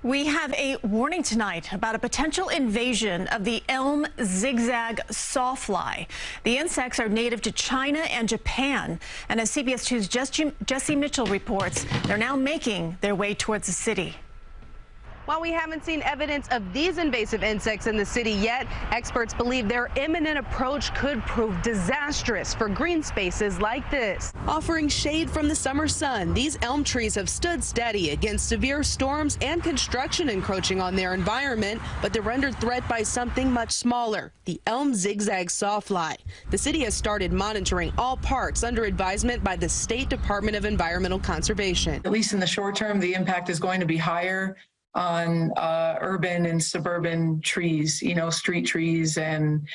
We have a warning tonight about a potential invasion of the elm zigzag sawfly. The insects are native to China and Japan, and as CBS 2's Jessi Mitchell reports, they're now making their way towards the city. While we haven't seen evidence of these invasive insects in the city yet, experts believe their imminent approach could prove disastrous for green spaces like this. Offering shade from the summer sun, these elm trees have stood steady against severe storms and construction encroaching on their environment, but they're under threat by something much smaller, the elm zigzag sawfly. The city has started monitoring all parks under advisement by the State Department of Environmental Conservation. At least in the short term, the impact is going to be higher on urban and suburban trees, street trees and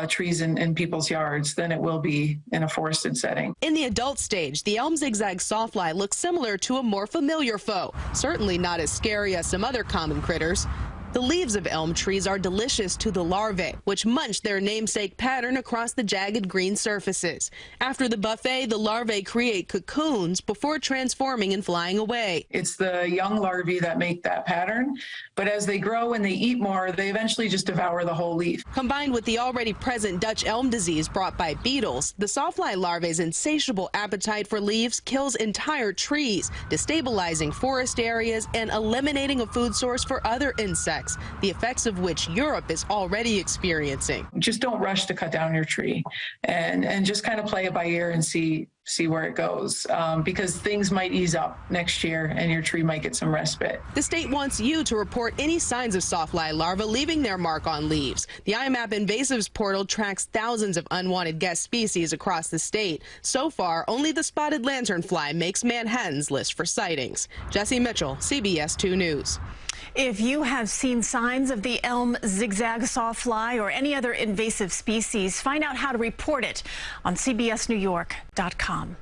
trees in people's yards than it will be in a forested setting. In the adult stage, the elm zigzag sawfly looks similar to a more familiar foe, certainly not as scary as some other common critters. The leaves of elm trees are delicious to the larvae, which munch their namesake pattern across the jagged green surfaces. After the buffet, the larvae create cocoons before transforming and flying away. It's the young larvae that make that pattern, but as they grow and they eat more, they eventually just devour the whole leaf. Combined with the already present Dutch elm disease brought by beetles, the sawfly larvae's insatiable appetite for leaves kills entire trees, destabilizing forest areas and eliminating a food source for other insects, the effects of which Europe is already experiencing. Just don't rush to cut down your tree and just kind of play it by ear and see where it goes, because things might ease up next year and your tree might get some respite. The state wants you to report any signs of sawfly larvae leaving their mark on leaves. The IMAP Invasives portal tracks thousands of unwanted guest species across the state. So far, only the spotted lanternfly makes Manhattan's list for sightings. Jessi Mitchell, CBS 2 News. If you have seen signs of the elm zigzag sawfly or any other invasive species, find out how to report it on CBSNewYork.com.